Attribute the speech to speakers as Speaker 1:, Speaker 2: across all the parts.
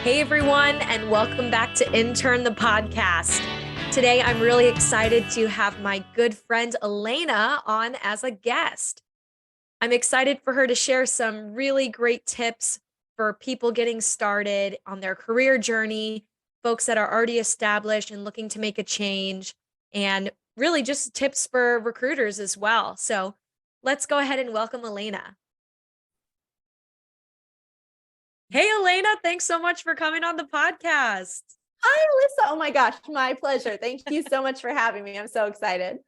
Speaker 1: Hey everyone, and welcome back to Intern the Podcast. Today, I'm really excited to have my good friend Alaina on as a guest. I'm excited for her to share some really great tips for people getting started on their career journey, folks that are already established and looking to make a change, and really just tips for recruiters as well. So let's go ahead and welcome Alaina. Hey, Alaina, thanks so much for coming on the podcast.
Speaker 2: Hi, Alyssa. Oh my gosh, my pleasure. Thank you so much for having me. I'm so excited.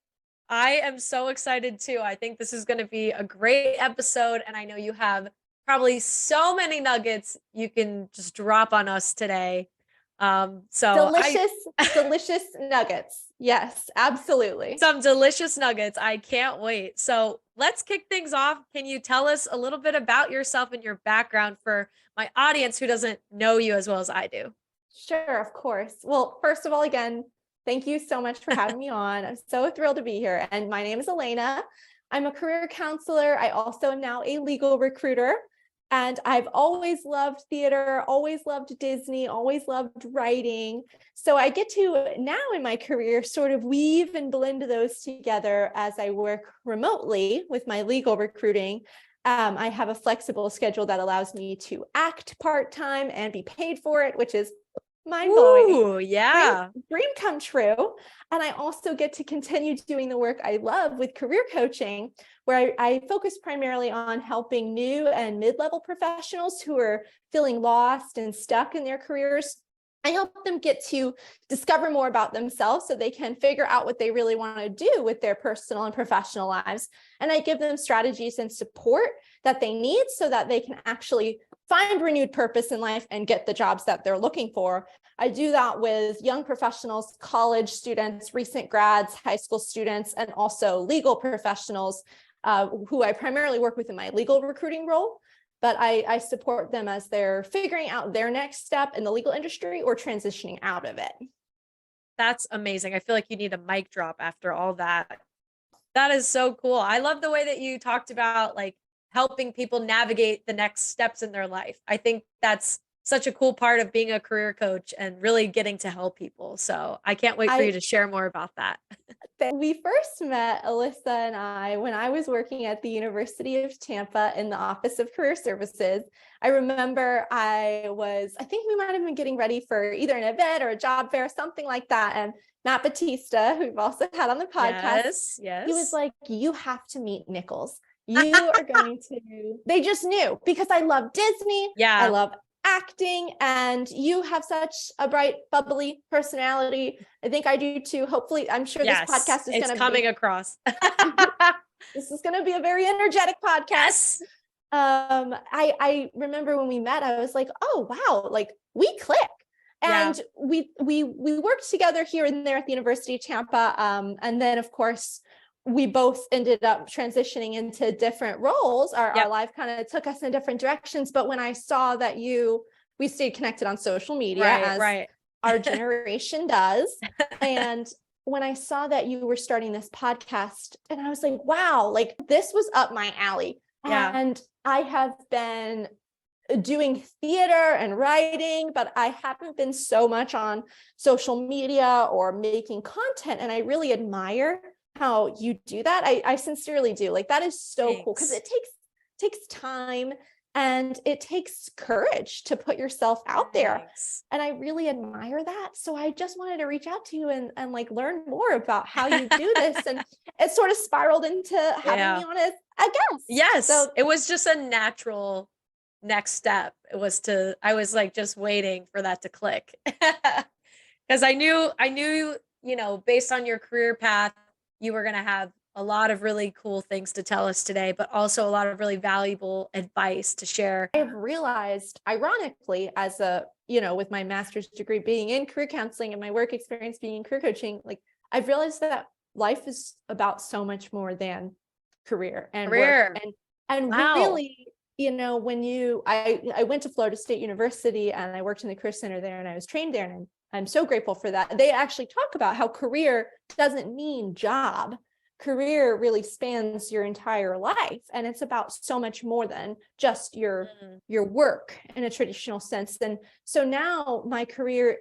Speaker 1: I am so excited too. I think this is going to be a great episode, and I know you have probably so many nuggets you can just drop on us today.
Speaker 2: Delicious nuggets. Yes, absolutely.
Speaker 1: Some delicious nuggets. I can't wait. So let's kick things off. Can you tell us a little bit about yourself and your background for my audience who doesn't know you as well as I do?
Speaker 2: Sure, of course. Well, first of all, again, thank you so much for having me on. I'm so thrilled to be here. And my name is Alaina. I'm a career counselor. I also am now a legal recruiter. And I've always loved theater, always loved Disney, always loved writing. So I get to now in my career sort of weave and blend those together as I work remotely with my legal recruiting. I have a flexible schedule that allows me to act part-time and be paid for it, which is mind-blowing.
Speaker 1: Ooh, yeah.
Speaker 2: Dream come true. And I also get to continue doing the work I love with career coaching, where I focus primarily on helping new and mid-level professionals who are feeling lost and stuck in their careers. I help them get to discover more about themselves so they can figure out what they really want to do with their personal and professional lives. And I give them strategies and support that they need so that they can actually find renewed purpose in life and get the jobs that they're looking for. I do that with young professionals, college students, recent grads, high school students, and also legal professionals who I primarily work with in my legal recruiting role. But I support them as they're figuring out their next step in the legal industry or transitioning out of it.
Speaker 1: That's amazing. I feel like you need a mic drop after all that. That is so cool. I love the way that you talked about like helping people navigate the next steps in their life. I think that's such a cool part of being a career coach and really getting to help people. So I can't wait for you to share more about that.
Speaker 2: We first met, Alyssa and I, when I was working at the University of Tampa in the Office of Career Services. I remember I think we might have been getting ready for either an event or a job fair, something like that. And Matt Batista, who we've also had on the podcast,
Speaker 1: yes.
Speaker 2: He was like, you have to meet Nichols. You are going to, they just knew because I love Disney.
Speaker 1: Yeah.
Speaker 2: I love acting, and you have such a bright, bubbly personality. I think I do too. Hopefully, I'm sure this podcast is going to
Speaker 1: coming across.
Speaker 2: This is going to be a very energetic podcast.
Speaker 1: Yes.
Speaker 2: I remember when we met, I was like, oh wow, like we click. And we worked together here and there at the University of Tampa. And then of course, we both ended up transitioning into different roles. Our life kind of took us in different directions. But when I saw that we stayed connected on social media, as our generation does. And when I saw that you were starting this podcast, and I was like, wow, like this was up my alley.
Speaker 1: Yeah.
Speaker 2: And I have been doing theater and writing, but I haven't been so much on social media or making content. And I really admire how you do that. I sincerely do. Like that is so cool because it takes time and it takes courage to put yourself out there. And I really admire that. So I just wanted to reach out to you and like learn more about how you do this. And it sort of spiraled into having me on as a guest.
Speaker 1: Yes. So it was just a natural next step. I was like just waiting for that to click. Because I knew, based on your career path, you were going to have a lot of really cool things to tell us today, but also a lot of really valuable advice to share.
Speaker 2: I've realized, ironically, with my master's degree being in career counseling and my work experience being in career coaching, like I've realized that life is about so much more than career and work. And
Speaker 1: wow.
Speaker 2: Really, I went to Florida State University and I worked in the career center there and I was trained there, and I'm so grateful for that. They actually talk about how career doesn't mean job. career really spans your entire life, and it's about so much more than just your work in a traditional sense. And so now my career,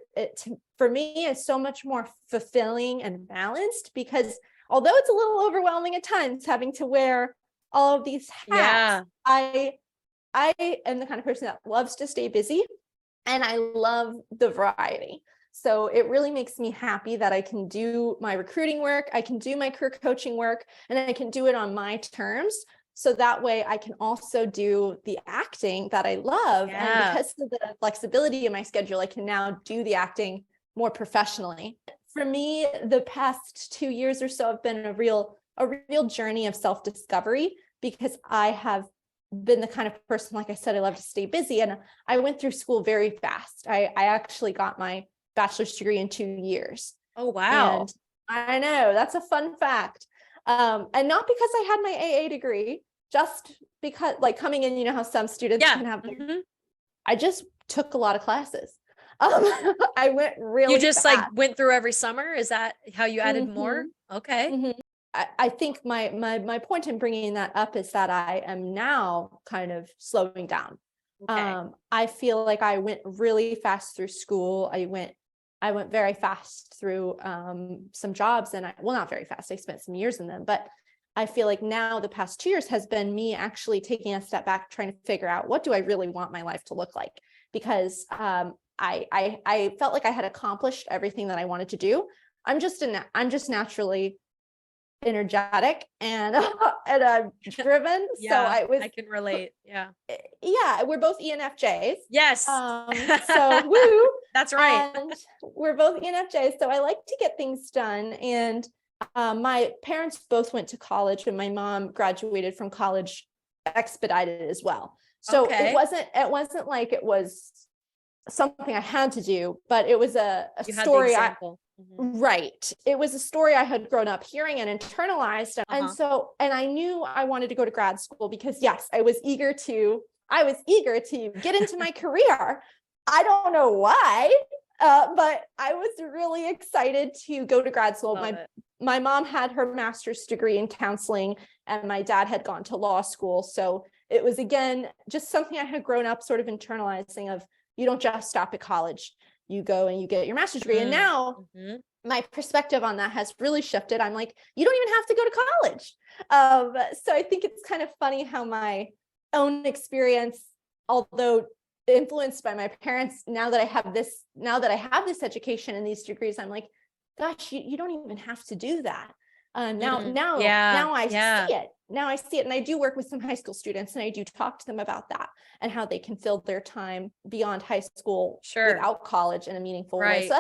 Speaker 2: for me, is so much more fulfilling and balanced, because although it's a little overwhelming at times having to wear all of these hats, I am the kind of person that loves to stay busy, and I love the variety. So it really makes me happy that I can do my recruiting work, I can do my career coaching work, and I can do it on my terms. So that way I can also do the acting that I love. And because of the flexibility in my schedule, I can now do the acting more professionally. For me, the past 2 years or so have been a real journey of self-discovery, because I have been the kind of person, like I said, I love to stay busy. And I went through school very fast. I actually got my bachelor's degree in 2 years.
Speaker 1: Oh, wow.
Speaker 2: And I know, that's a fun fact. And not because I had my AA degree, just because, like, coming in, you know how some students can have, I just took a lot of classes. I went really
Speaker 1: You just
Speaker 2: fast.
Speaker 1: like went through every summer? Is that how you added more? Okay.
Speaker 2: I think my point in bringing that up is that I am now kind of slowing down. I feel like I went really fast through school. I went very fast through some jobs, and not very fast. I spent some years in them, but I feel like now the past 2 years has been me actually taking a step back, trying to figure out, what do I really want my life to look like? Because I felt like I had accomplished everything that I wanted to do. I'm just naturally energetic and I'm driven. So
Speaker 1: I can relate. Yeah,
Speaker 2: we're both ENFJs.
Speaker 1: Yes.
Speaker 2: So woo.
Speaker 1: That's right.
Speaker 2: And we're both ENFJs. So I like to get things done. And my parents both went to college, and my mom graduated from college expedited as well. So it wasn't like it was something I had to do, but it was a story. Right. It was a story I had grown up hearing and internalized. And so, and I knew I wanted to go to grad school because, yes, I was eager to get into my career. I don't know why, but I was really excited to go to grad school. My mom had her master's degree in counseling, and my dad had gone to law school. So it was, again, just something I had grown up sort of internalizing of, you don't just stop at college. You go and you get your master's degree. And now my perspective on that has really shifted. I'm like, you don't even have to go to college. So I think it's kind of funny how my own experience, although influenced by my parents, now that I have this education and these degrees, I'm like, gosh, you don't even have to do that. Now I see it. Now I see it. And I do work with some high school students, and I do talk to them about that and how they can fill their time beyond high school without college in a meaningful way. So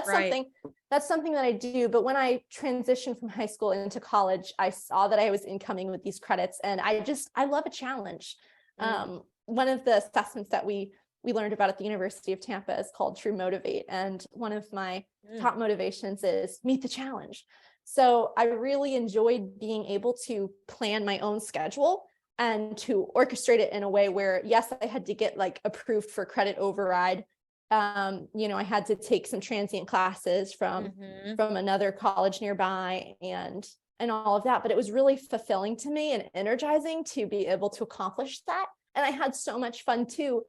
Speaker 2: that's something that I do. But when I transitioned from high school into college, I saw that I was incoming with these credits, and I love a challenge. One of the assessments that we learned about at the University of Tampa is called True Motivate. And one of my top motivations is meet the challenge. So I really enjoyed being able to plan my own schedule and to orchestrate it in a way where, yes, I had to get like approved for credit override. I had to take some transient classes from another college nearby and all of that. But it was really fulfilling to me and energizing to be able to accomplish that. And I had so much fun too,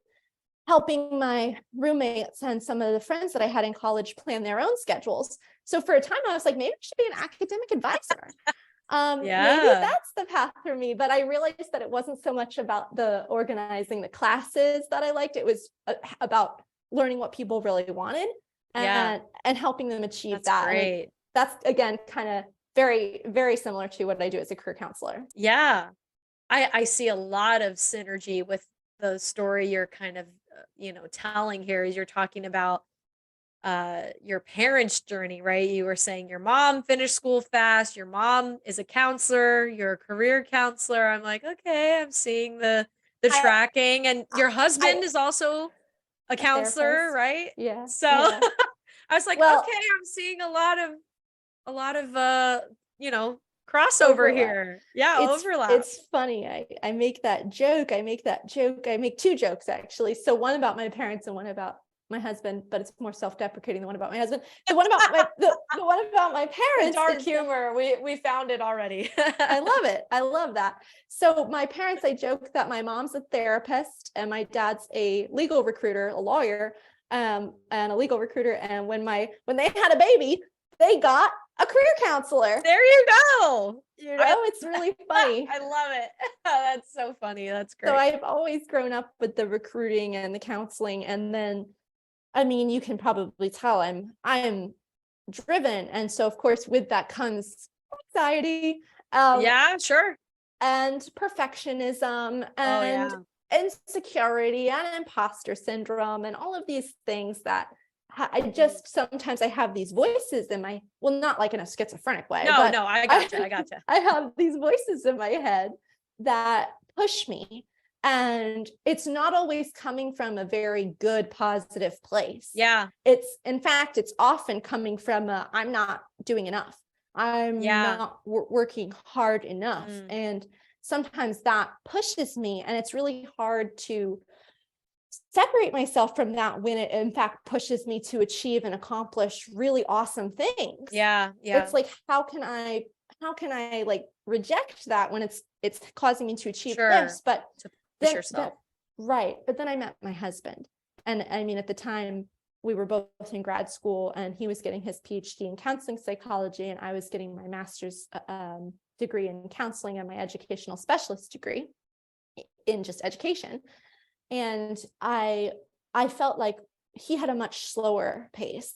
Speaker 2: helping my roommates and some of the friends that I had in college plan their own schedules. So for a time I was like, maybe I should be an academic advisor. Maybe that's the path for me. But I realized that it wasn't so much about the organizing the classes that I liked. It was about learning what people really wanted and helping them achieve that.
Speaker 1: Great.
Speaker 2: That's, again, kind of very, very similar to what I do as a career counselor.
Speaker 1: Yeah. I see a lot of synergy with the story you're kind of, telling here, as you're talking about your parents' journey, right? You were saying your mom finished school fast, your mom is a counselor, you're a career counselor. I'm like, okay, I'm seeing the tracking, and your husband is also a counselor, right?
Speaker 2: Yeah.
Speaker 1: So I was like, okay, I'm seeing a lot of crossover
Speaker 2: overlap
Speaker 1: here. Yeah, overlap.
Speaker 2: It's funny. I make that joke. I make two jokes, actually. So one about my parents and one about my husband, but it's more self-deprecating, the one about my husband. The one about the one about my parents.
Speaker 1: Dark humor. We found it already.
Speaker 2: I love it. I love that. So my parents, I joke that my mom's a therapist and my dad's a legal recruiter, a lawyer, and a legal recruiter. And when they had a baby, they got a career counselor.
Speaker 1: There you go.
Speaker 2: It's really funny.
Speaker 1: I love it. That's so funny. That's great.
Speaker 2: So I've always grown up with the recruiting and the counseling. And then, I mean, you can probably tell I'm driven. And so of course, with that comes anxiety.
Speaker 1: Yeah, sure.
Speaker 2: And perfectionism and insecurity and imposter syndrome and all of these things that I just sometimes I have these voices in my, well, not like in a schizophrenic way.
Speaker 1: No, I gotcha.
Speaker 2: I have these voices in my head that push me, and it's not always coming from a very good, positive place.
Speaker 1: Yeah.
Speaker 2: In fact, it's often coming from I'm not doing enough. I'm not working hard enough. And sometimes that pushes me, and it's really hard to separate myself from that when it in fact pushes me to achieve and accomplish really awesome things.
Speaker 1: Yeah.
Speaker 2: It's like, how can I like reject that when it's causing me to achieve this, but
Speaker 1: to push yourself.
Speaker 2: Right. But then I met my husband, and I mean, at the time we were both in grad school, and he was getting his PhD in counseling psychology, and I was getting my master's degree in counseling and my educational specialist degree in just education. And I felt like he had a much slower pace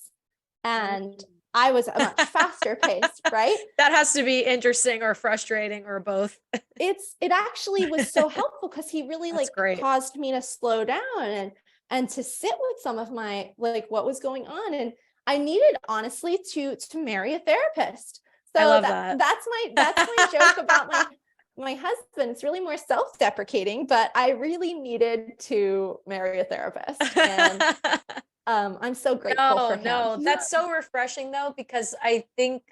Speaker 2: and I was a much faster pace, right?
Speaker 1: That has to be interesting or frustrating or both.
Speaker 2: It actually was so helpful because he really caused me to slow down and to sit with some of my, like, what was going on. And I needed, honestly, to marry a therapist. So
Speaker 1: I love
Speaker 2: that's my joke about my husband. It's really more self-deprecating, but I really needed to marry a therapist. And I'm so grateful for him.
Speaker 1: No, that's so refreshing though, because I think,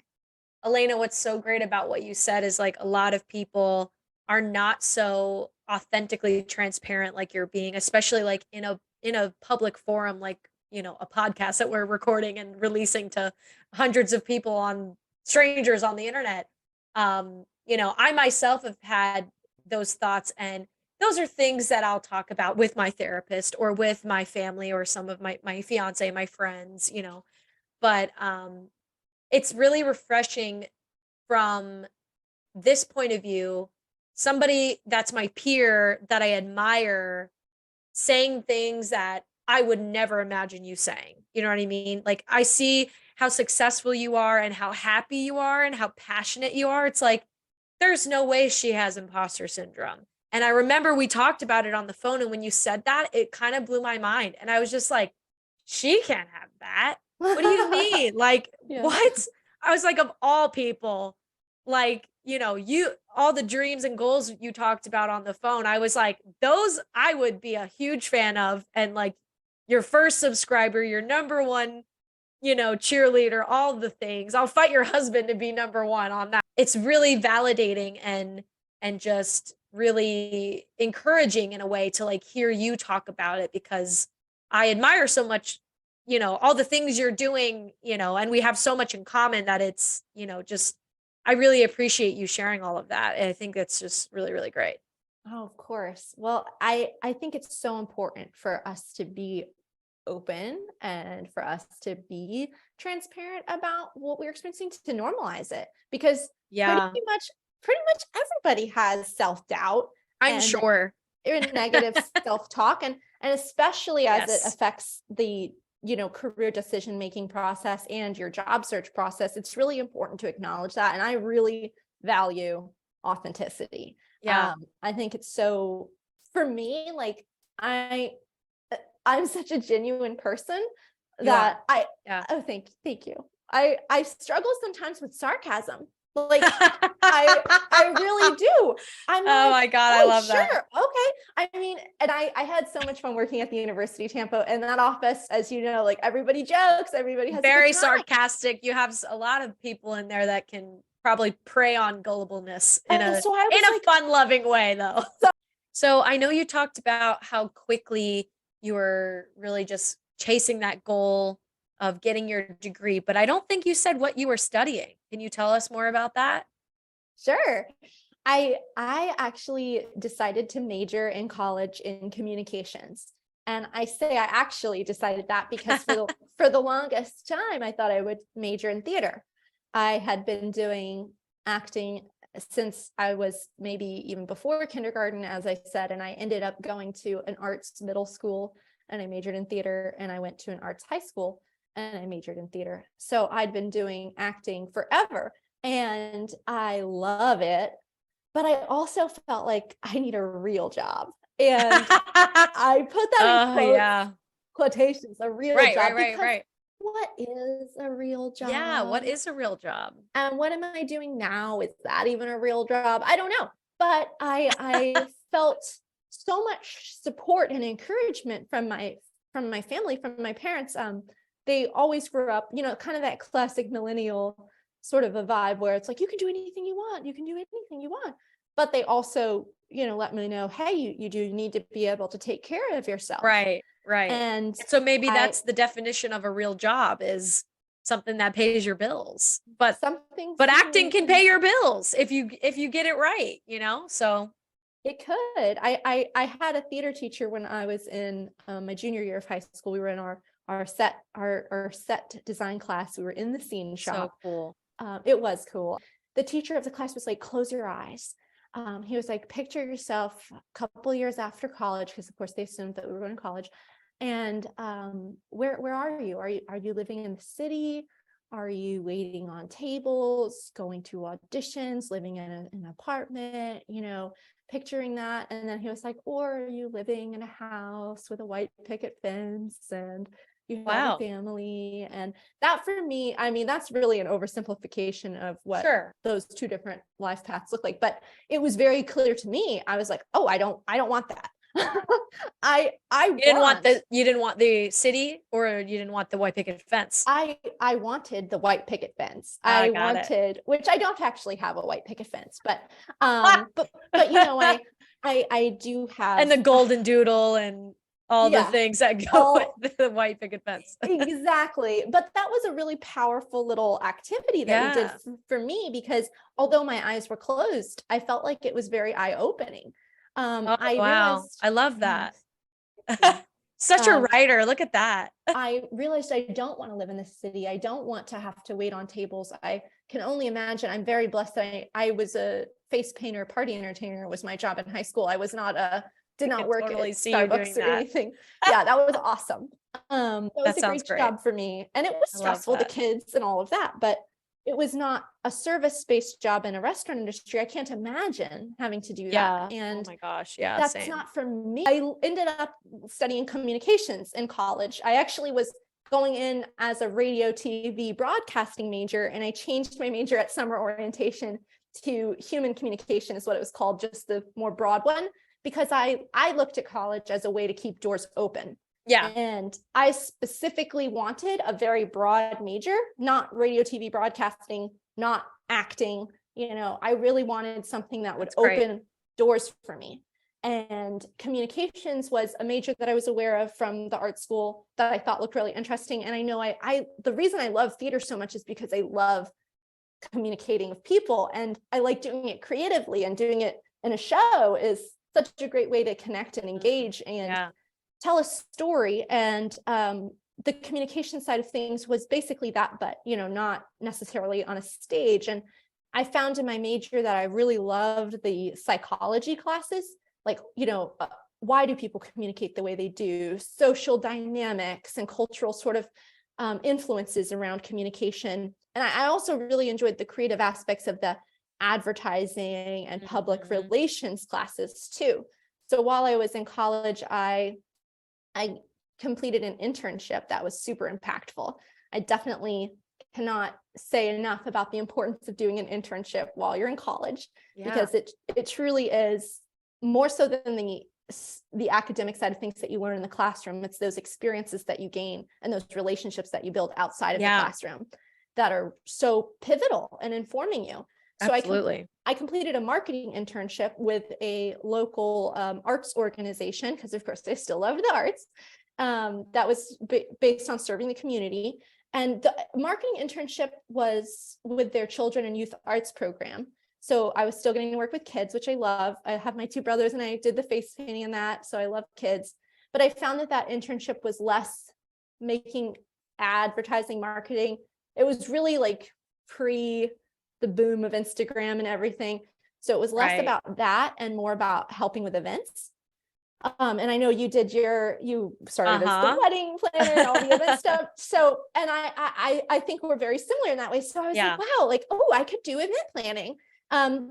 Speaker 1: Alaina, what's so great about what you said is like a lot of people are not so authentically transparent like you're being, especially like in a public forum, like, you know, a podcast that we're recording and releasing to hundreds of people strangers on the internet. You know, I myself have had those thoughts, and those are things that I'll talk about with my therapist or with my family or some of my fiance, my friends, you know. But it's really refreshing from this point of view, somebody that's my peer that I admire saying things that I would never imagine you saying. You know what I mean? Like, I see how successful you are and how happy you are and how passionate you are. It's like, there's no way she has imposter syndrome. And I remember we talked about it on the phone, and when you said that, it kind of blew my mind. And I was just like, she can't have that. What do you mean? Like, what? I was like, of all people, like, you know, all the dreams and goals you talked about on the phone, I was like, those I would be a huge fan of. And like, your first subscriber, your number one, you know, cheerleader, all the things. I'll fight your husband to be number one on that. It's really validating and just really encouraging in a way to like hear you talk about it, because I admire so much, you know, all the things you're doing, you know, and we have so much in common that it's, you know, just, I really appreciate you sharing all of that. And I think that's just really, really great.
Speaker 2: Oh, of course. Well, I think it's so important for us to be open and for us to be transparent about what we're experiencing, to normalize it, because pretty much everybody has self-doubt.
Speaker 1: I'm sure.
Speaker 2: Negative self-talk, and especially as it affects the, you know, career decision-making process and your job search process. It's really important to acknowledge that. And I really value authenticity. I think it's so, for me, like I'm such a genuine person that thank you. I struggle sometimes with sarcasm. Like I really do. I'm
Speaker 1: my God, I love that.
Speaker 2: Okay. I mean, and I had so much fun working at the University of Tampa, and that office, as you know, like everybody jokes, everybody has
Speaker 1: very sarcastic. You have a lot of people in there that can probably prey on gullibleness in a fun-loving way, though. So I know you talked about how quickly you were really just chasing that goal of getting your degree, but I don't think you said what you were studying. Can you tell us more about that?
Speaker 2: Sure. I actually decided to major in college in communications. And I say I actually decided that because for the longest time, I thought I would major in theater. I had been doing acting since I was maybe even before kindergarten, as I said, and I ended up going to an arts middle school and I majored in theater, and I went to an arts high school and I majored in theater. So I'd been doing acting forever and I love it. But I also felt like I need a real job. And I put that in
Speaker 1: Oh, yeah.
Speaker 2: quotations, a real
Speaker 1: Right,
Speaker 2: job,
Speaker 1: right, right,
Speaker 2: because
Speaker 1: right.
Speaker 2: what is a real
Speaker 1: Yeah, what
Speaker 2: job?
Speaker 1: is a real job?
Speaker 2: And what am I doing now? Is that even a real job? I don't know. But I felt so much support and encouragement from my family, from my parents. They always grew up, kind of that classic millennial sort of a vibe where it's like, you can do anything you want, you can do anything you want. But they also, let me know, hey, you do need to be able to take care of yourself.
Speaker 1: Right, right.
Speaker 2: And
Speaker 1: So maybe that's the definition of a real job, is something that pays your bills. But
Speaker 2: something
Speaker 1: acting can pay your bills if you get it right, So
Speaker 2: it could. I had a theater teacher when I was in my junior year of high school. We were in our set design class. We were in the scene shop.
Speaker 1: so cool.
Speaker 2: It was cool. The teacher of the class was like, close your eyes. He was like, picture yourself a couple years after college, because of course they assumed that we were going to college. And where are you? Are you living in the city? Are you waiting on tables, going to auditions, living in an apartment, picturing that? And then he was like, or are you living in a house with a white picket fence and you have
Speaker 1: Wow.
Speaker 2: a family? And that, for me, I mean, that's really an oversimplification of what those two different life paths look like. But it was very clear to me. I was like, oh, I don't want that. You
Speaker 1: didn't want the city, or you didn't want the white picket fence?
Speaker 2: I wanted the white picket fence.
Speaker 1: I wanted,
Speaker 2: which I don't actually have a white picket fence, but I do have,
Speaker 1: and the golden doodle and all the things that go with the white picket fence.
Speaker 2: Exactly. But that was a really powerful little activity that we did for me, because although my eyes were closed, I felt like it was very eye-opening. I realized,
Speaker 1: I love that. Such a writer. Look at that.
Speaker 2: I realized I don't want to live in the city. I don't want to have to wait on tables. I can only imagine. I'm very blessed that I was a face painter, party entertainer was my job in high school. I was did not work at Starbucks or anything. Yeah, that was awesome. That was a great job for me. And it was stressful, the kids and all of that, but it was not a service-based job in a restaurant industry. I can't imagine having to do that. And
Speaker 1: oh my gosh, yeah,
Speaker 2: that's not for me. I ended up studying communications in college. I actually was going in as a radio, TV, broadcasting major, and I changed my major at summer orientation to human communication, is what it was called, just the more broad one, because I looked at college as a way to keep doors open.
Speaker 1: Yeah.
Speaker 2: And I specifically wanted a very broad major, not radio, TV, broadcasting, not acting. I really wanted something that would open doors for me. And communications was a major that I was aware of from the art school that I thought looked really interesting. And I know the reason I love theater so much is because I love communicating with people, and I like doing it creatively, and doing it in a show is such a great way to connect and engage and tell a story. And the communication side of things was basically that, but not necessarily on a stage. And I found in my major that I really loved the psychology classes, like why do people communicate the way they do, social dynamics and cultural sort of influences around communication. And I also really enjoyed the creative aspects of the advertising and public relations classes too. So while I was in college, I completed an internship that was super impactful. I definitely cannot say enough about the importance of doing an internship while you're in college, because it truly is more so than the academic side of things that you learn in the classroom. It's those experiences that you gain and those relationships that you build outside of the classroom that are so pivotal in informing you. So I completed a marketing internship with a local arts organization, because of course I still love the arts. that was based on serving the community. And the marketing internship was with their children and youth arts program. So I was still getting to work with kids, which I love. I have my two brothers and I did the face painting in that. So I love kids. But I found that internship was less making advertising marketing. It was really like pre the boom of Instagram and everything. So it was less about that and more about helping with events. And I know you started as the wedding planner and all the event stuff. So, and I think we're very similar in that way. So I was like, wow, like, oh, I could do event planning.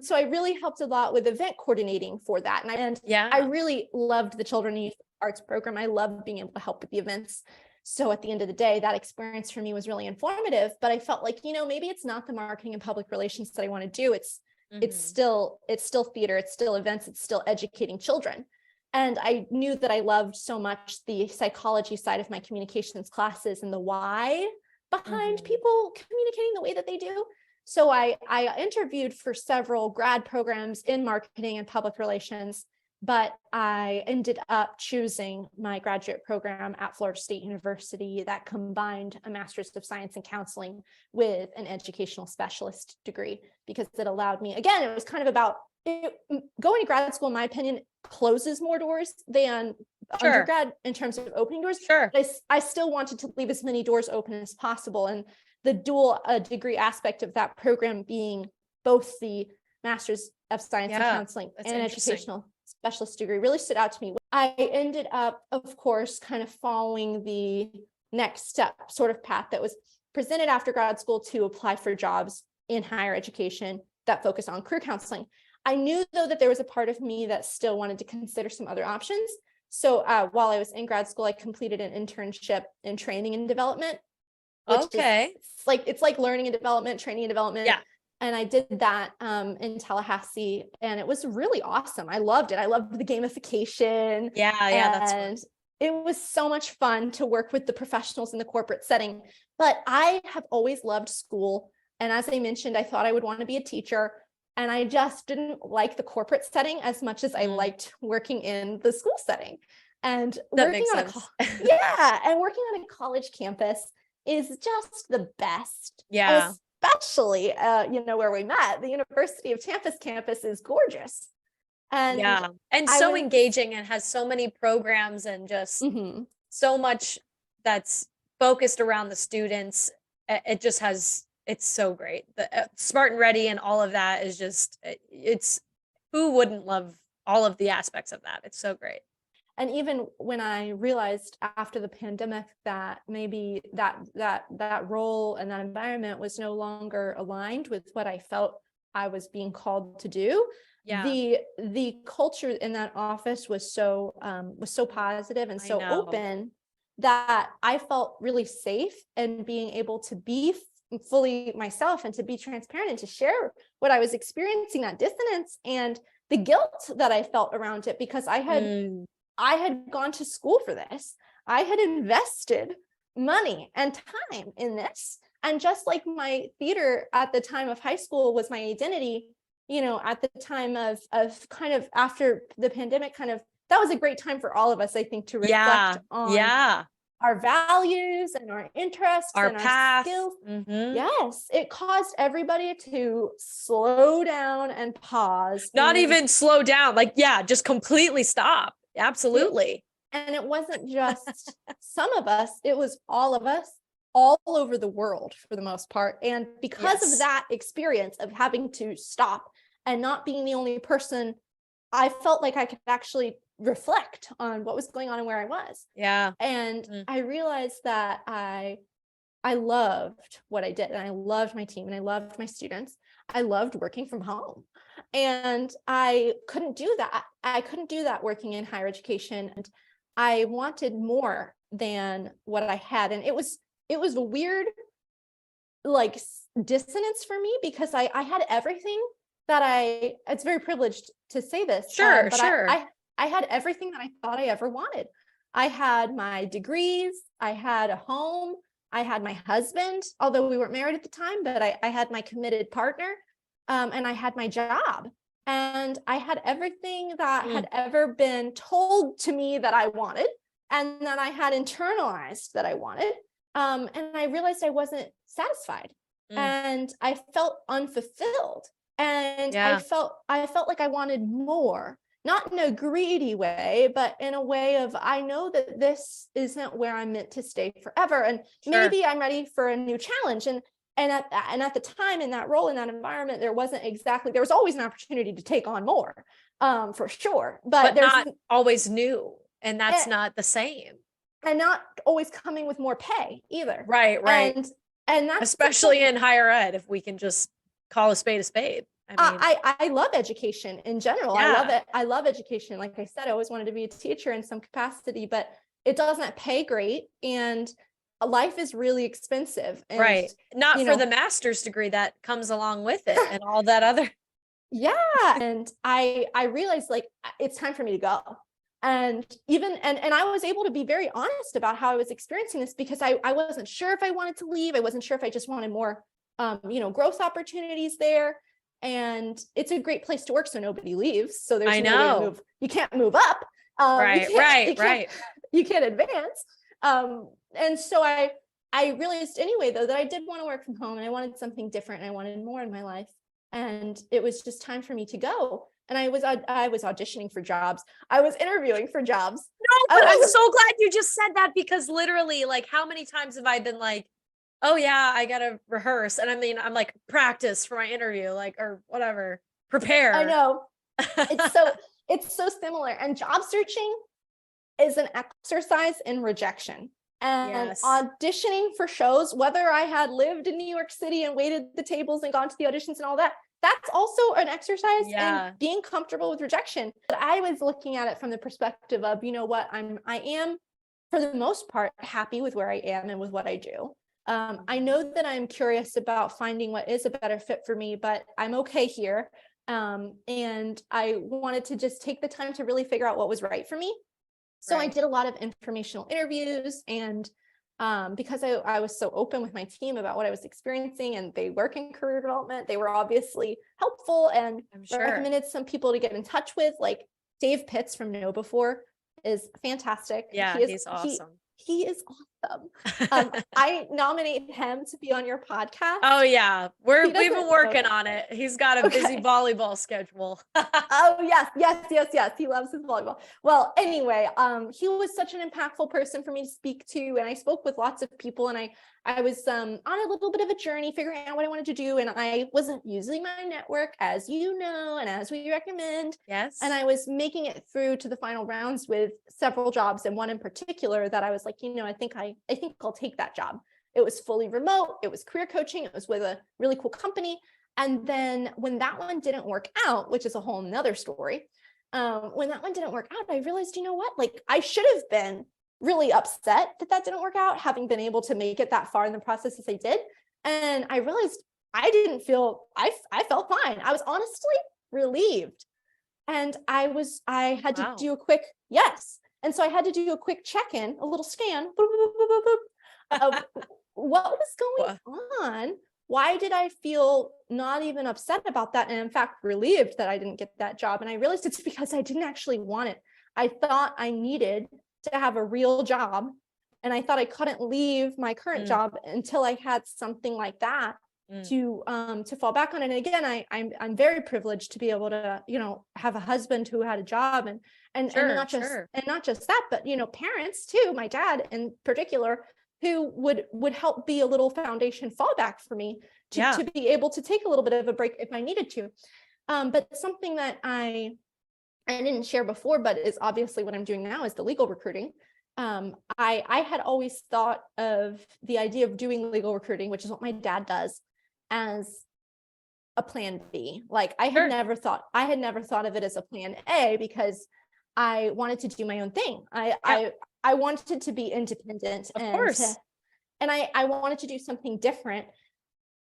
Speaker 2: So I really helped a lot with event coordinating for that. And I really loved the Children and Youth Arts program. I loved being able to help with the events. So at the end of the day, that experience for me was really informative, but I felt like, maybe it's not the marketing and public relations that I want to do. It's still theater, it's still events, it's still educating children. And I knew that I loved so much the psychology side of my communications classes and the why behind people communicating the way that they do. So I interviewed for several grad programs in marketing and public relations, but I ended up choosing my graduate program at Florida State University that combined a Master's of Science in Counseling with an educational specialist degree, because it allowed me, again, it was kind of about going to grad school, in my opinion, closes more doors than undergrad in terms of opening doors. But I still wanted to leave as many doors open as possible. And the dual degree aspect of that program being both the Master's of Science in Counseling and an educational specialist degree really stood out to me. I ended up, of course, kind of following the next step sort of path that was presented after grad school to apply for jobs in higher education that focus on career counseling. I knew, though, that there was a part of me that still wanted to consider some other options. So while I was in grad school, I completed an internship in training and development. It's like learning and development, training and development. Yeah. And I did that in Tallahassee, and it was really awesome. I loved it. I loved the gamification. That's fun. It was so much fun to work with the professionals in the corporate setting. But I have always loved school. And as I mentioned, I thought I would want to be a teacher. And I just didn't like the corporate setting as much as I liked working in the school setting. And working on a college campus is just the best. Yeah. Especially, where we met, the University of Tampa's campus is gorgeous. And
Speaker 1: so engaging and has so many programs and just so much that's focused around the students. It just has, it's so great. The Smart and Ready and all of that is just, it's, who wouldn't love all of the aspects of that? It's so great.
Speaker 2: And even when I realized after the pandemic that maybe that role and that environment was no longer aligned with what I felt I was being called to do, the culture in that office was so positive and so open that I felt really safe in being able to be fully myself and to be transparent and to share what I was experiencing, that dissonance and the guilt that I felt around it, because I had gone to school for this. I had invested money and time in this. And just like my theater at the time of high school was my identity, at the time of kind of after the pandemic, that was a great time for all of us, I think, to reflect on our values and our interests and our skills. Yes, it caused everybody to slow down and pause.
Speaker 1: Not even slow down, just completely stop. Absolutely.
Speaker 2: And it wasn't just some of us, it was all of us, all over the world for the most part. And because of that experience of having to stop and not being the only person, I felt like I could actually reflect on what was going on and where I was. Yeah. And I realized that I loved what I did, and I loved my team, and I loved my students. I loved working from home. And I couldn't do that. I couldn't do that working in higher education. And I wanted more than what I had. And it was a weird, dissonance for me, because I had everything that it's very privileged to say this. But I had everything that I thought I ever wanted. I had my degrees, I had a home, I had my husband, although we weren't married at the time, but I had my committed partner. And I had my job, and I had everything that had ever been told to me that I wanted. and that I had internalized that I wanted. And I realized I wasn't satisfied, and I felt unfulfilled, and
Speaker 1: Yeah.
Speaker 2: I felt like I wanted more, not in a greedy way, but in a way of, I know that this isn't where I'm meant to stay forever, and maybe I'm ready for a new challenge. And at the time, in that role, in that environment, there was always an opportunity to take on more, for sure, but there's
Speaker 1: not always new, and that's
Speaker 2: and,
Speaker 1: not the same.
Speaker 2: and not always coming with more pay either.
Speaker 1: Right.
Speaker 2: And that's
Speaker 1: especially in higher ed, if we can just call a spade a spade. I mean,
Speaker 2: I love education in general.
Speaker 1: Yeah.
Speaker 2: I love it. I love education. Like I said, I always wanted to be a teacher in some capacity, but it doesn't pay great, and life is really expensive. And,
Speaker 1: right. Not for the master's degree that comes along with it and all that other.
Speaker 2: Yeah. And I realized, like, it's time for me to go. And I was able to be very honest about how I was experiencing this, because I wasn't sure if I wanted to leave. I wasn't sure if I just wanted more, growth opportunities there. And it's a great place to work, so nobody leaves. So there's no way to move. You can't move up.
Speaker 1: Right.
Speaker 2: You can't advance. And so I realized anyway, though, that I did want to work from home, and I wanted something different, and I wanted more in my life. And it was just time for me to go. And I was auditioning for jobs. I was interviewing for jobs.
Speaker 1: No, but I'm so glad you just said that, because literally, like, how many times have I been like, oh yeah, I gotta rehearse, and I'm like, practice for my interview, like, or whatever, prepare.
Speaker 2: I know. It's so similar. And job searching is an exercise in rejection. And auditioning for shows, whether I had lived in New York City and waited the tables and gone to the auditions and all that, that's also an exercise in being comfortable with rejection. But I was looking at it from the perspective of, I am, for the most part, happy with where I am and with what I do. I know that I'm curious about finding what is a better fit for me, but I'm okay here. And I wanted to just take the time to really figure out what was right for me. So I did a lot of informational interviews, and because I was so open with my team about what I was experiencing, and they work in career development, they were obviously helpful, and recommended some people to get in touch with, like Dave Pitts from Know Before is fantastic.
Speaker 1: Yeah, he's awesome.
Speaker 2: He is awesome. I nominate him to be on your podcast.
Speaker 1: Oh yeah, we've been working on it. He's got a busy volleyball schedule.
Speaker 2: Oh yes. He loves his volleyball. Well, anyway, he was such an impactful person for me to speak to, and I spoke with lots of people, and I was on a little bit of a journey figuring out what I wanted to do, and I wasn't using my network, as you know, and as we recommend.
Speaker 1: Yes.
Speaker 2: And I was making it through to the final rounds with several jobs, and one in particular that I was like, I think I'll take that job. It was fully remote. It was career coaching. It was with a really cool company. And then when that one didn't work out, which is a whole nother story, when that one didn't work out, I realized, like, I should have been really upset that didn't work out, having been able to make it that far in the process as I did. And I realized I felt fine. I was honestly relieved. And I had to do a quick, yes. And so I had to do a quick check-in, a little scan of what was going on. Why did I feel not even upset about that, and in fact relieved that I didn't get that job? And I realized it's because I didn't actually want it. I thought I needed to have a real job, and I thought I couldn't leave my current job until I had something like that to fall back on. And again, I'm very privileged to be able to have a husband who had a job, and not just that, but parents too, my dad in particular, who would help be a little foundation fallback for me to be able to take a little bit of a break if I needed to. But something that I didn't share before, but is obviously what I'm doing now, is the legal recruiting. I had always thought of the idea of doing legal recruiting, which is what my dad does, as a plan B. Like I had never thought of it as a plan A, because I wanted to do my own thing. I wanted to be independent, and I wanted to do something different.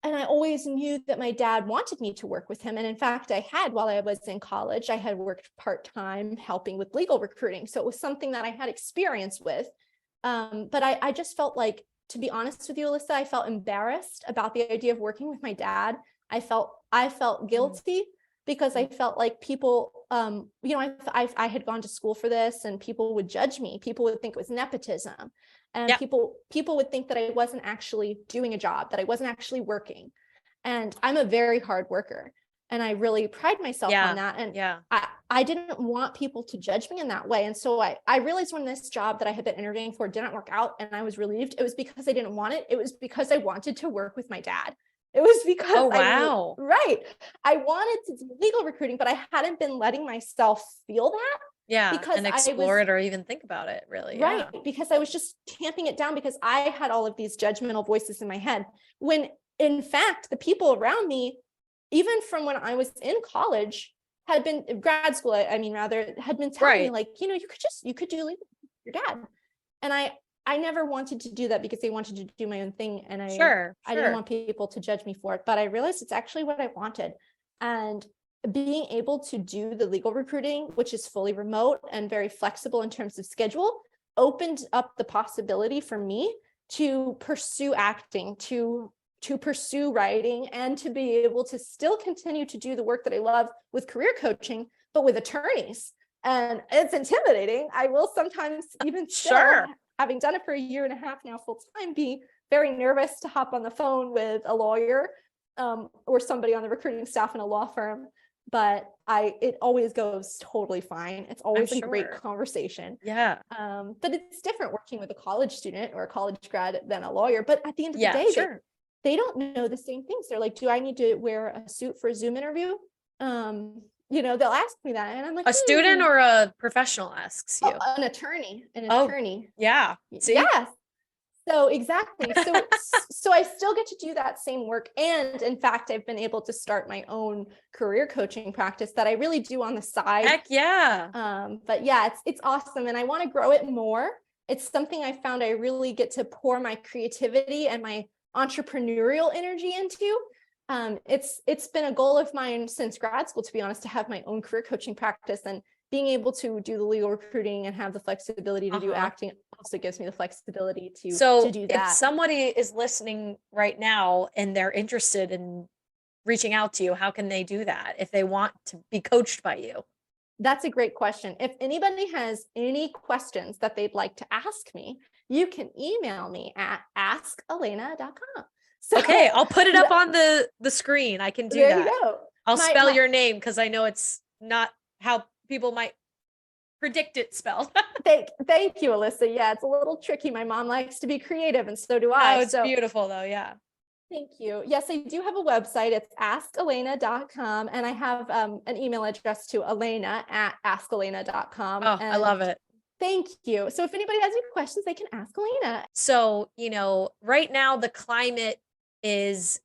Speaker 2: And I always knew that my dad wanted me to work with him. And in fact, while I was in college, I had worked part-time helping with legal recruiting. So it was something that I had experience with. But I just felt like, to be honest with you, Alyssa, I felt embarrassed about the idea of working with my dad. I felt guilty because I felt like people I had gone to school for this and people would judge me. People would think it was nepotism, and
Speaker 1: Yep.
Speaker 2: people would think that I wasn't actually doing a job, that I wasn't actually working. And I'm a very hard worker, and I really pride myself on that. And I didn't want people to judge me in that way. And so I realized when this job that I had been interviewing for didn't work out and I was relieved, it was because I didn't want it. It was because I wanted to work with my dad. It was because I wanted to do legal recruiting, but I hadn't been letting myself feel that.
Speaker 1: Yeah.
Speaker 2: Because
Speaker 1: and explore it or even think about it, really.
Speaker 2: Right. Yeah. Because I was just tamping it down because I had all of these judgmental voices in my head, when in fact, the people around me, even from when I was in college, had been grad school, had been telling me like, you could do legal with your dad. And I never wanted to do that because I wanted to do my own thing. And I didn't want people to judge me for it, but I realized it's actually what I wanted. And being able to do the legal recruiting, which is fully remote and very flexible in terms of schedule, opened up the possibility for me to pursue acting, to pursue writing, and to be able to still continue to do the work that I love with career coaching, but with attorneys. And it's intimidating. I will sometimes even still, having done it for 1.5 years now full time, be very nervous to hop on the phone with a lawyer or somebody on the recruiting staff in a law firm. But it always goes totally fine. It's always a great conversation.
Speaker 1: Yeah.
Speaker 2: But it's different working with a college student or a college grad than a lawyer. But at the end of the day, they don't know the same things. They're like, do I need to wear a suit for a Zoom interview? They'll ask me that. And I'm like,
Speaker 1: a student or a professional asks you?
Speaker 2: An attorney. Attorney.
Speaker 1: Yeah. See?
Speaker 2: Yes. So exactly. So I still get to do that same work. And in fact, I've been able to start my own career coaching practice that I really do on the side.
Speaker 1: Heck yeah.
Speaker 2: But yeah, it's awesome. And I want to grow it more. It's something I found I really get to pour my creativity and my entrepreneurial energy into. It's been a goal of mine since grad school, to be honest, to have my own career coaching practice, and being able to do the legal recruiting and have the flexibility to do acting also gives me the flexibility to do that.
Speaker 1: If somebody is listening right now and they're interested in reaching out to you, how can they do that if they want to be coached by you?
Speaker 2: That's a great question. If anybody has any questions that they'd like to ask me, you can email me at askalaina.com. So,
Speaker 1: okay, I'll put it up on the screen. I can do that. There you go. I'll spell your name because I know it's not how people might predict it spelled.
Speaker 2: Thank you, Alyssa. Yeah, it's a little tricky. My mom likes to be creative, and so do I.
Speaker 1: Oh, it's beautiful though. Yeah.
Speaker 2: Thank you. Yes, I do have a website. It's askalaina.com, and I have an email address to alaina@askalaina.com.
Speaker 1: Oh, I love it.
Speaker 2: Thank you. So if anybody has any questions, they can ask Alaina.
Speaker 1: So, right now the climate is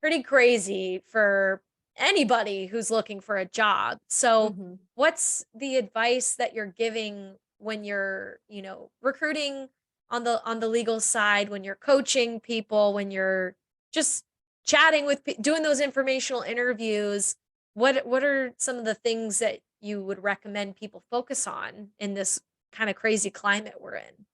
Speaker 1: pretty crazy for anybody who's looking for a job. So what's the advice that you're giving when you're, recruiting on the legal side, when you're coaching people, when you're just chatting with, doing those informational interviews? What are some of the things that you would recommend people focus on in this kind of crazy climate we're in?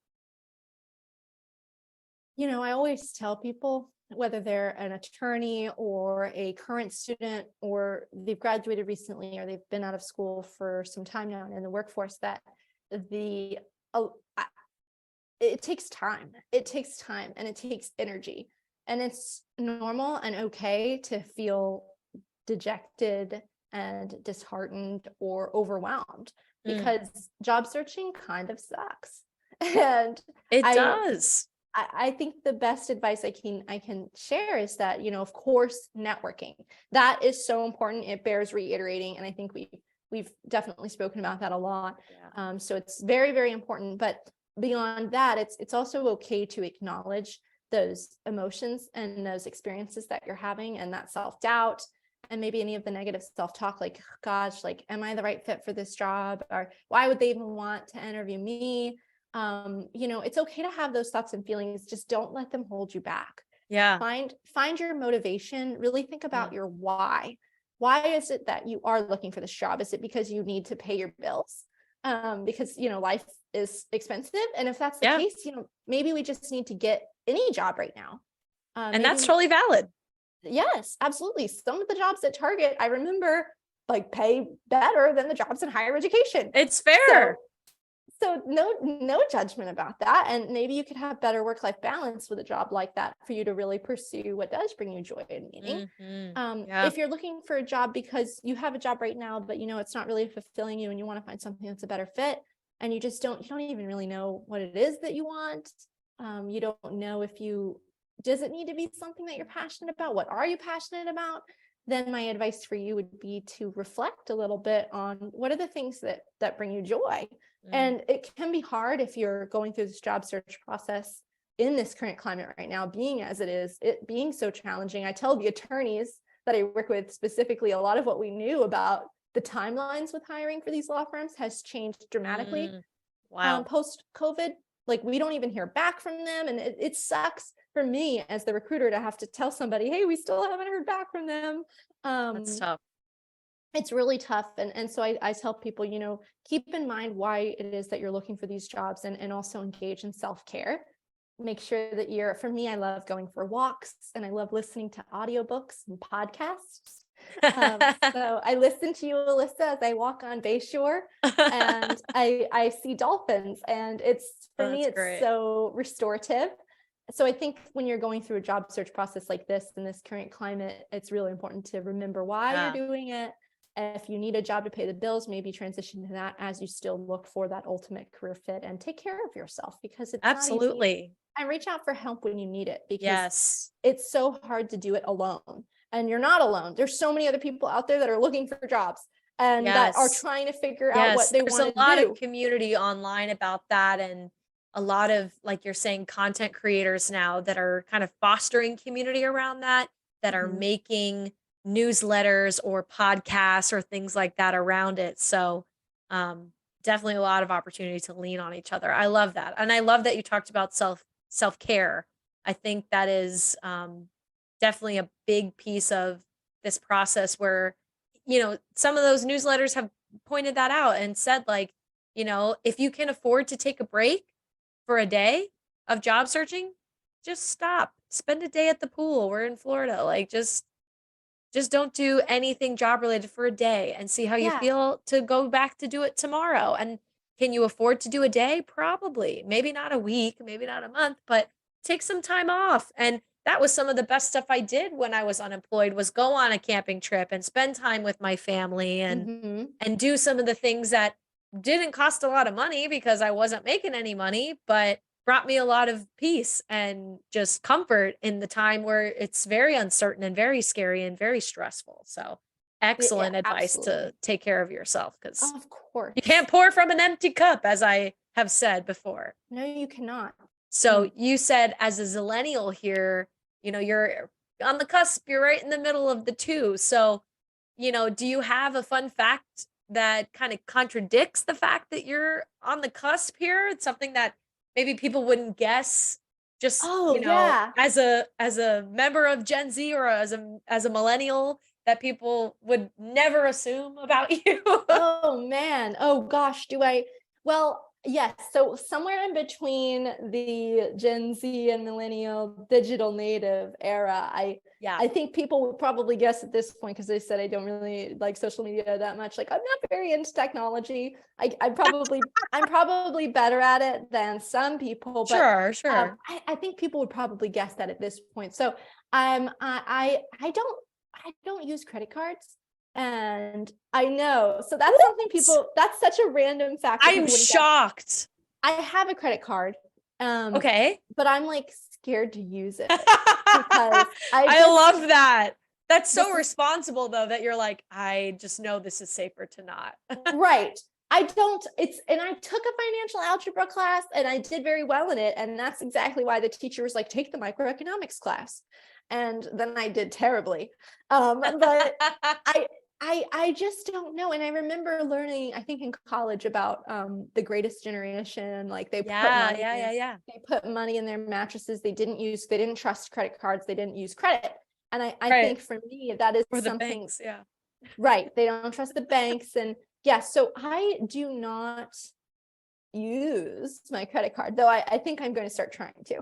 Speaker 2: I always tell people, whether they're an attorney or a current student, or they've graduated recently, or they've been out of school for some time now and in the workforce, that it takes time. It takes time and it takes energy. And it's normal and okay to feel dejected and disheartened or overwhelmed, because job searching kind of sucks. And
Speaker 1: it does.
Speaker 2: I think the best advice I can share is that, of course, networking, that is so important. It bears reiterating. And I think we've definitely spoken about that a lot. Yeah. So it's very, very important. But beyond that, it's also okay to acknowledge those emotions and those experiences that you're having, and that self-doubt, and maybe any of the negative self-talk, like, gosh, like, am I the right fit for this job? Or why would they even want to interview me? It's okay to have those thoughts and feelings. Just don't let them hold you back.
Speaker 1: Yeah.
Speaker 2: Find your motivation. Really think about your why. Why is it that you are looking for this job? Is it because you need to pay your bills? Because, life is expensive. And if that's the case, maybe we just need to get any job right now.
Speaker 1: And that's totally valid.
Speaker 2: Yes, absolutely. Some of the jobs at Target, I remember like pay better than the jobs in higher education.
Speaker 1: It's fair.
Speaker 2: So no judgment about that. And maybe you could have better work-life balance with a job like that for you to really pursue what does bring you joy and meaning. If you're looking for a job because you have a job right now, but it's not really fulfilling you and you want to find something that's a better fit, and you don't even really know what it is that you want. You don't know does it need to be something that you're passionate about? What are you passionate about? Then my advice for you would be to reflect a little bit on what are the things that bring you joy. And it can be hard if you're going through this job search process in this current climate right now, being as it is, it being so challenging. I tell the attorneys that I work with specifically, a lot of what we knew about the timelines with hiring for these law firms has changed dramatically.
Speaker 1: Wow.
Speaker 2: Post-COVID, like we don't even hear back from them. And it sucks for me as the recruiter to have to tell somebody, hey, we still haven't heard back from them.
Speaker 1: That's tough.
Speaker 2: It's really tough. And so I tell people, keep in mind why it is that you're looking for these jobs, and also engage in self-care. Make sure that for me, I love going for walks and I love listening to audiobooks and podcasts. So I listen to you, Alyssa, as I walk on Bayshore and I see dolphins, and it's
Speaker 1: great.
Speaker 2: so restorative. So I think when you're going through a job search process like this in this current climate, it's really important to remember why you're doing it. If you need a job to pay the bills, maybe transition to that as you still look for that ultimate career fit, and take care of yourself, because it's
Speaker 1: absolutely
Speaker 2: not easy. And reach out for help when you need it, because
Speaker 1: yes,
Speaker 2: it's so hard to do it alone. And you're not alone. There's so many other people out there that are looking for jobs and that are trying to figure out what they want to do.
Speaker 1: There's a lot of community online about that, and a lot of, like you're saying, content creators now that are kind of fostering community around that are making newsletters or podcasts or things like that around it. So definitely a lot of opportunity to lean on each other. I love that. And I love that you talked about self-care. I think that is definitely a big piece of this process, where some of those newsletters have pointed that out and said, like, if you can afford to take a break for a day of job searching, just stop, spend a day at the pool. We're in Florida. Like, just don't do anything job related for a day and see how you feel to go back to do it tomorrow. And can you afford to do a day? Probably. Maybe not a week, maybe not a month, but take some time off. And that was some of the best stuff I did when I was unemployed, was go on a camping trip and spend time with my family and do some of the things that didn't cost a lot of money because I wasn't making any money, but brought me a lot of peace and just comfort in the time where it's very uncertain and very scary and very stressful. So excellent advice to take care of yourself, because
Speaker 2: of course
Speaker 1: you can't pour from an empty cup, as I have said before.
Speaker 2: No, you cannot.
Speaker 1: So you said, as a zillennial here, you're on the cusp, you're right in the middle of the two. So, do you have a fun fact that kind of contradicts the fact that you're on the cusp here? It's something that maybe people wouldn't guess, just as a member of Gen Z or as a millennial, that people would never assume about you.
Speaker 2: Oh man. Oh gosh. Well, yes. So somewhere in between the Gen Z and millennial digital native era, I think people would probably guess at this point, because they said I don't really like social media that much. Like, I'm not very into technology. I'm probably better at it than some people. But
Speaker 1: sure.
Speaker 2: I think people would probably guess that at this point. So I don't use credit cards. And I know, so that's something that's such a random fact.
Speaker 1: I'm shocked.
Speaker 2: I have a credit card.
Speaker 1: Okay.
Speaker 2: But I'm like scared to use it because
Speaker 1: I love that. That's so responsible, though, that you're like, I just know this is safer to not.
Speaker 2: Right. And I took a financial algebra class and I did very well in it. And that's exactly why the teacher was like, take the microeconomics class. And then I did terribly. But I just don't know. And I remember learning, I think in college, about the Greatest Generation. Like they put money in their mattresses. They didn't trust credit cards. They didn't use credit. And I think for me, that is something.
Speaker 1: The banks,
Speaker 2: right. They don't trust the banks. And so I do not use my credit card, though I think I'm going to start trying to.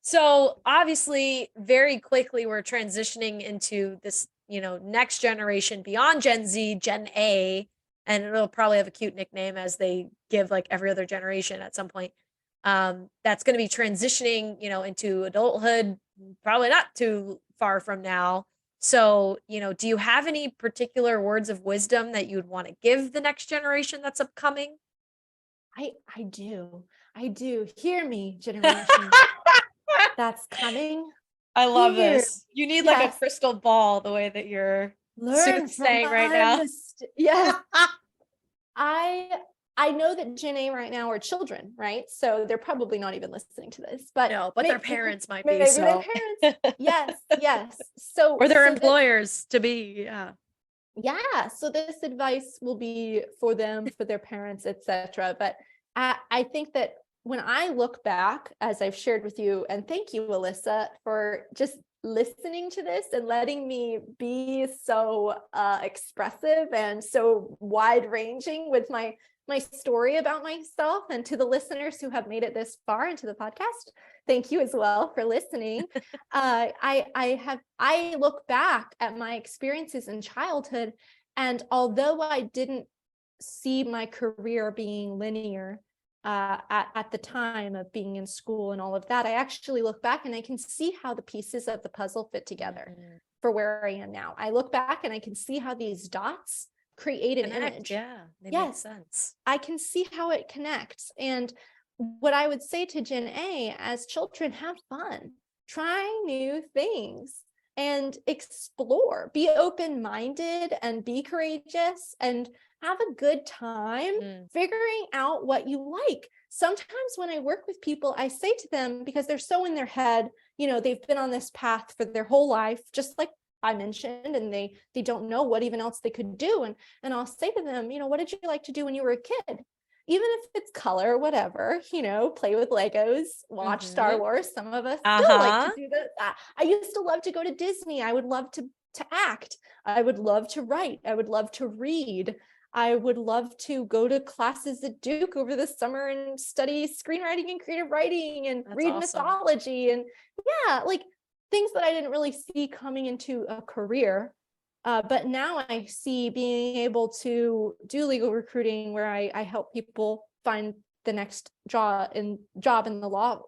Speaker 1: So obviously, very quickly, we're transitioning into this next generation beyond Gen Z, Gen A, and it'll probably have a cute nickname as they give like every other generation at some point. That's going to be transitioning, into adulthood, probably not too far from now. So, do you have any particular words of wisdom that you'd want to give the next generation that's upcoming?
Speaker 2: I do. I do. Hear me, generation that's coming.
Speaker 1: I love
Speaker 2: Here.
Speaker 1: this. You need like a
Speaker 2: Yes.
Speaker 1: crystal ball the way that you're
Speaker 2: Learn from
Speaker 1: soothsaying right
Speaker 2: my
Speaker 1: now.
Speaker 2: Yes. I know that Gen A right now are children, right? So they're probably not even listening to this, but
Speaker 1: No, but their parents might be.
Speaker 2: maybe
Speaker 1: So.
Speaker 2: their parents. Yes, yes. So
Speaker 1: or their
Speaker 2: so
Speaker 1: employers to be. Yeah.
Speaker 2: Yeah. So this advice will be for them, for their parents, etc. But I think that when I look back, as I've shared with you, and thank you, Alyssa, for just listening to this and letting me be so expressive and so wide ranging with my story about myself, and to the listeners who have made it this far into the podcast, thank you as well for listening. I look back at my experiences in childhood, and although I didn't see my career being linear at the time of being in school and all of that, I actually look back and I can see how the pieces of the puzzle fit together for where I am now. I look back and I can see how these dots create an image.
Speaker 1: Yeah, they make sense.
Speaker 2: I can see how it connects. And what I would say to Gen A, as children, have fun, try new things and explore, be open-minded and be courageous and have a good time figuring out what you like. Sometimes when I work with people, I say to them, because they're so in their head, they've been on this path for their whole life, just like I mentioned, and they don't know what even else they could do. And I'll say to them, what did you like to do when you were a kid? Even if it's color, whatever, play with Legos, watch Star Wars. Some of us still like to do that. I used to love to go to Disney. I would love to act. I would love to write. I would love to read. I would love to go to classes at Duke over the summer and study screenwriting and creative writing and read mythology. And like things that I didn't really see coming into a career. But now I see being able to do legal recruiting, where I help people find the next job in the law,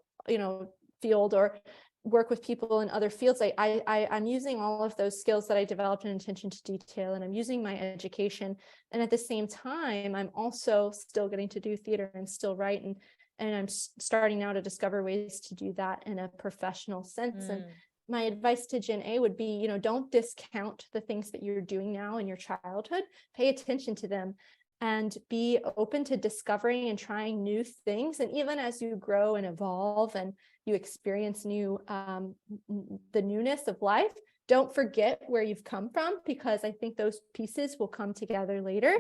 Speaker 2: field, or work with people in other fields. I'm using all of those skills that I developed in attention to detail, and I'm using my education. And at the same time, I'm also still getting to do theater and still write. And I'm starting now to discover ways to do that in a professional sense. And my advice to Gen A would be, don't discount the things that you're doing now in your childhood. Pay attention to them and be open to discovering and trying new things. And even as you grow and evolve and you experience the newness of life, don't forget where you've come from, because I think those pieces will come together later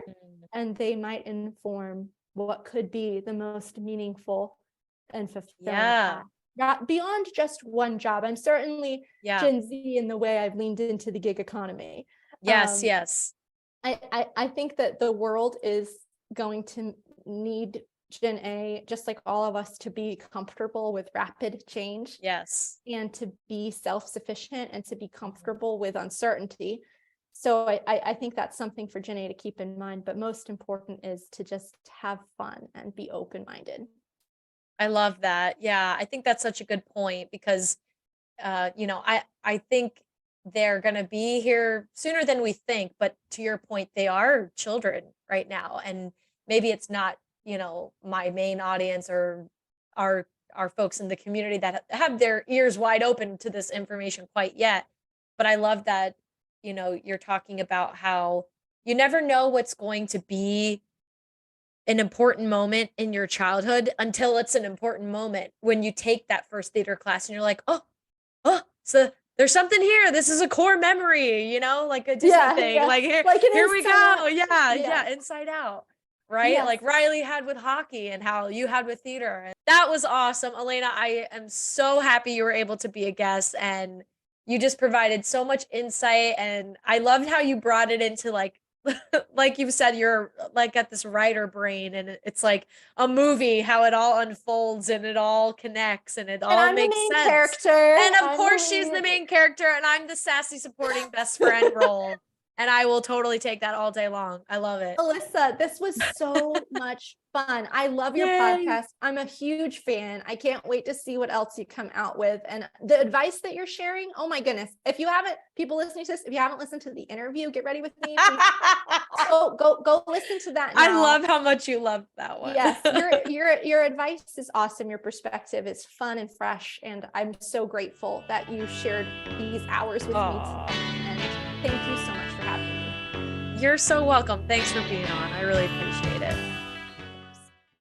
Speaker 2: and they might inform what could be the most meaningful and fulfilling path. Beyond just one job. I'm certainly Gen Z in the way I've leaned into the gig economy.
Speaker 1: Yes.
Speaker 2: I think that the world is going to need Gen A, just like all of us, to be comfortable with rapid change.
Speaker 1: Yes.
Speaker 2: And to be self-sufficient and to be comfortable with uncertainty. So I think that's something for Gen A to keep in mind. But most important is to just have fun and be open-minded.
Speaker 1: I love that. Yeah, I think that's such a good point, because, I think they're going to be here sooner than we think. But to your point, they are children right now. And maybe it's not, my main audience or our folks in the community that have their ears wide open to this information quite yet. But I love that, you're talking about how you never know what's going to be an important moment in your childhood until it's an important moment when you take that first theater class and you're like, oh, so there's something here. This is a core memory, like a Disney thing. Like here we go. Yeah. Inside Out. Right?
Speaker 2: Yes.
Speaker 1: Like Riley had with hockey and how you had with theater. And that was awesome. Alaina, I am so happy you were able to be a guest, and you just provided so much insight. And I loved how you brought it into like like you said, you're like got this writer brain, and it's like a movie, how it all unfolds and it all connects and it
Speaker 2: And
Speaker 1: all
Speaker 2: I'm the
Speaker 1: makes
Speaker 2: main
Speaker 1: sense.
Speaker 2: character.
Speaker 1: And of
Speaker 2: I'm the
Speaker 1: course, she's the main character, and I'm the sassy supporting best friend role. And I will totally take that all day long. I love it.
Speaker 2: Alyssa, this was so much fun. I love your
Speaker 1: Yay.
Speaker 2: podcast. I'm a huge fan. I can't wait to see what else you come out with. And the advice that you're sharing, oh my goodness. If you haven't, people listening to this, if you haven't listened to the interview, get ready with me. Go listen to that now.
Speaker 1: I love how much you love that one.
Speaker 2: Yes, your advice is awesome. Your perspective is fun and fresh. And I'm so grateful that you shared these hours with me today. And thank you so much for having me.
Speaker 1: You're so welcome. Thanks for being on. I really appreciate it.